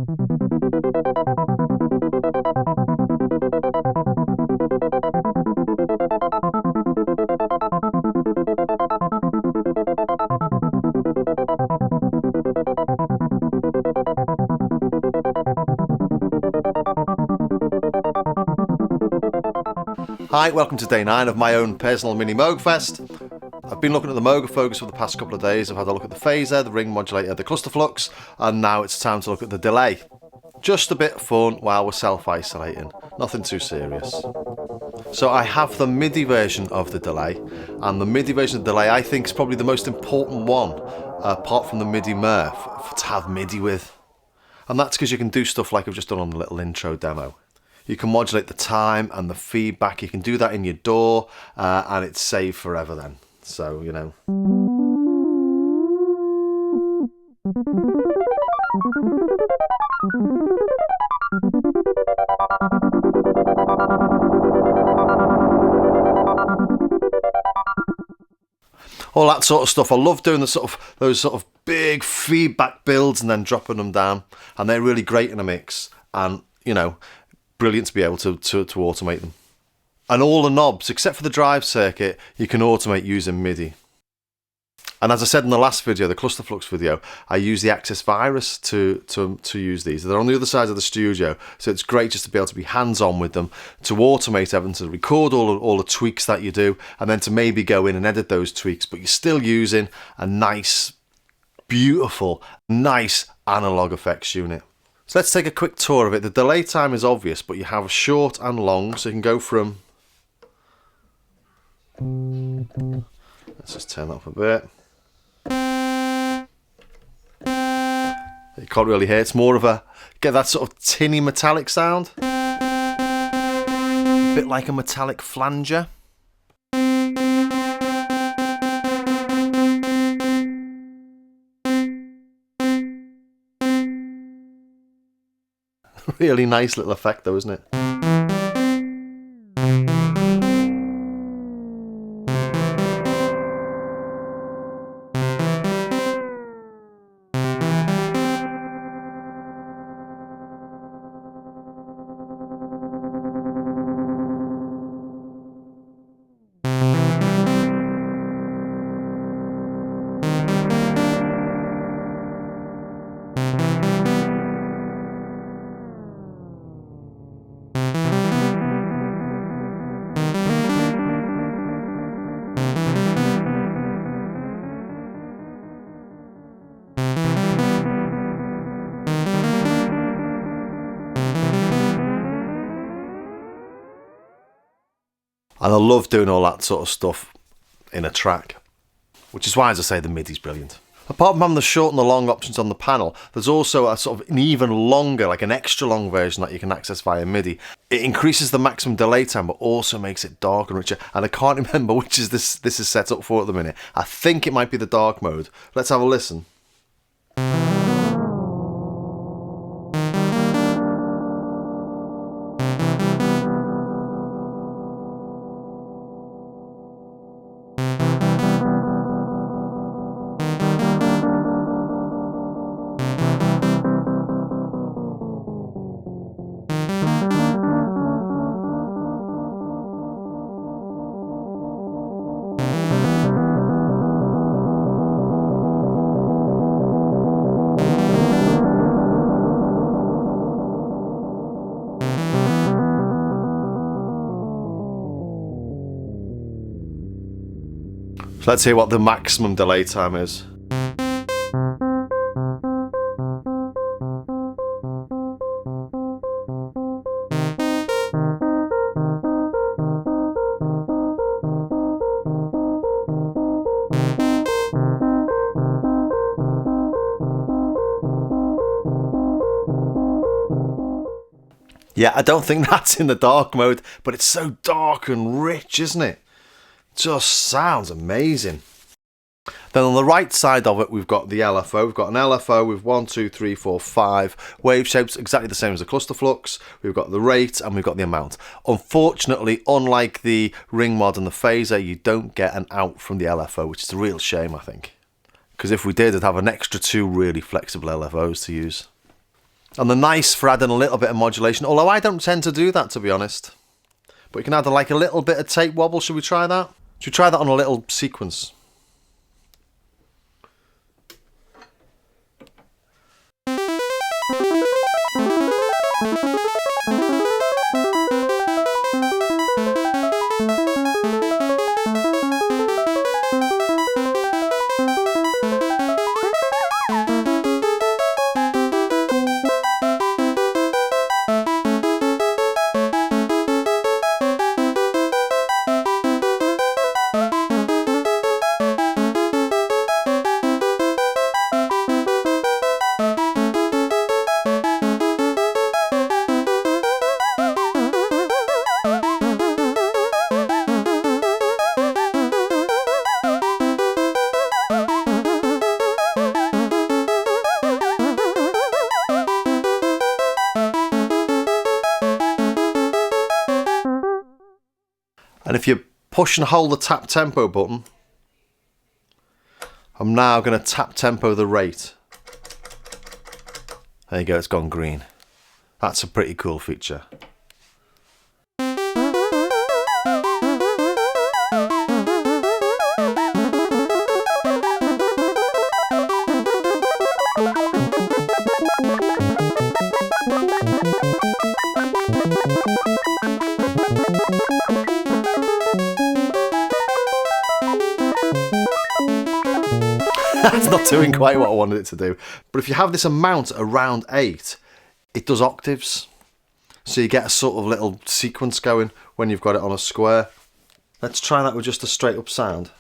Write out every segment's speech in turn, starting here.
Hi, welcome to day 9 of my own personal mini Moog Fest. I've been looking at the Moogerfoogers for the past couple of days. I've had a look at the phaser, the ring modulator, the cluster flux, and now it's time to look at the delay. Just a bit of fun while we're self-isolating, nothing too serious. So I have the MIDI version of the delay, and the MIDI version of the delay I think is probably the most important one, apart from the MIDI Murph, to have MIDI with. And that's because you can do stuff like I've just done on the little intro demo. You can modulate the time and the feedback. You can do that in your DAW, and it's saved forever then. So, you know. All that sort of stuff. I love doing those sort of big feedback builds and then dropping them down, and they're really great in a mix. And you know, brilliant to be able to automate them. And all the knobs, except for the drive circuit, you can automate using MIDI. And as I said in the last video, the cluster flux video, I use the Access Virus to use these. They're on the other side of the studio, so it's great just to be able to be hands-on with them, to automate everything, to record all the tweaks that you do, and then to maybe go in and edit those tweaks, but you're still using a nice, beautiful, nice analog effects unit. So let's take a quick tour of it. The delay time is obvious, but you have short and long, so you can go from... Let's just turn that up a bit. You can't really hear, it's more of a... Get that sort of tinny metallic sound. A bit like a metallic flanger. Really nice little effect though, isn't it? And I love doing all that sort of stuff in a track, which is why, as I say, the MIDI's brilliant. Apart from having the short and the long options on the panel, there's also a sort of an even longer, like an extra long version that you can access via MIDI. It increases the maximum delay time, but also makes it dark and richer. And I can't remember which is this is set up for at the minute. I think it might be the dark mode. Let's have a listen. So let's hear what the maximum delay time is. Yeah, I don't think that's in the dark mode, but it's so dark and rich, isn't it? Just sounds amazing. Then on the right side of it, we've got the LFO. We've got an LFO with 1, 2, 3, 4, 5 wave shapes, exactly the same as the cluster flux. We've got the rate and we've got the amount. Unfortunately, unlike the ring mod and the phaser, you don't get an out from the LFO, which is a real shame, I think. Because if we did, I'd have an extra 2 really flexible LFOs to use. And they're nice for adding a little bit of modulation, although I don't tend to do that, to be honest. But you can add like a little bit of tape wobble. Should we try that? Should we try that on a little sequence? And if you push and hold the tap tempo button, I'm now going to tap tempo the rate. There you go, it's gone green. That's a pretty cool feature. That's not doing quite what I wanted it to do. But if you have this amount around 8, it does octaves. So you get a sort of little sequence going when you've got it on a square. Let's try that with just a straight up sound.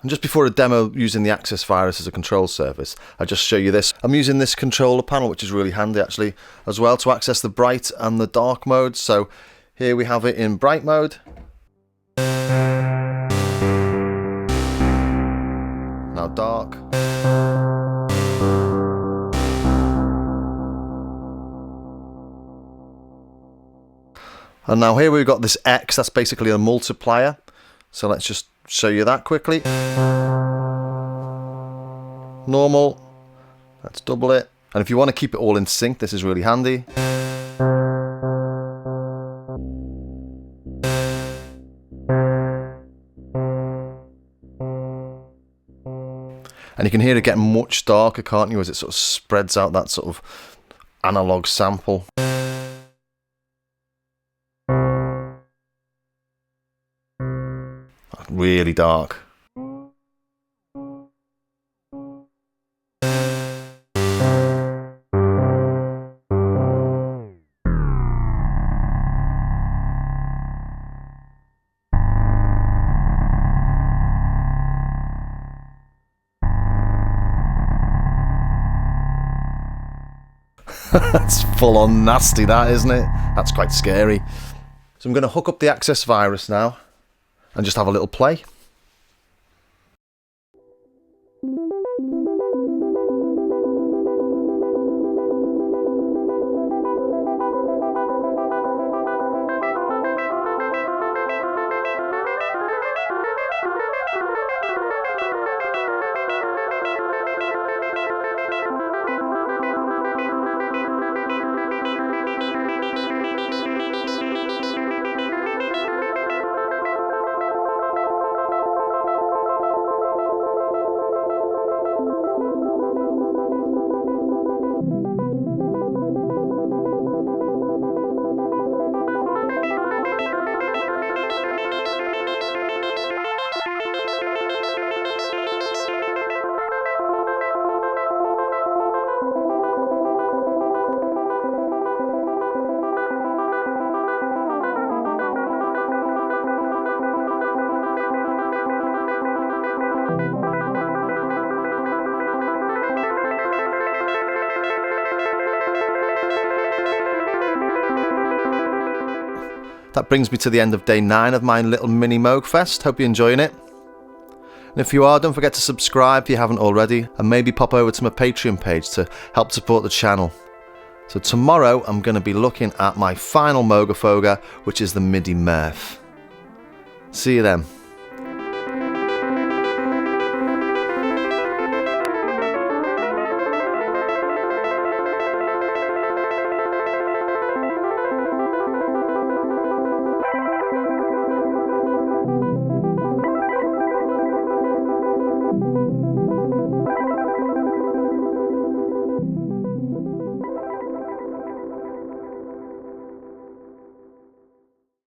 And just before a demo using the Access virus as a control surface, I just show you this. I'm using this controller panel, which is really handy actually as well, to access the bright and the dark modes. So here we have it in bright mode. Now dark. And now here we've got this X, that's basically a multiplier. So let's just show you that quickly. Normal. Let's double it. And if you want to keep it all in sync, this is really handy. And you can hear it getting much darker, can't you, as it sort of spreads out that sort of analog sample. Really dark. That's full on nasty, that, isn't it? That's quite scary. So I'm going to hook up the Access virus now and just have a little play. that brings me to the end of day 9 of my little mini Moog Fest. Hope you're enjoying it. And if you are, don't forget to subscribe if you haven't already, and maybe pop over to my Patreon page to help support the channel. So tomorrow I'm going to be looking at my final Moogerfooger, which is the MIDI Murph. See you then.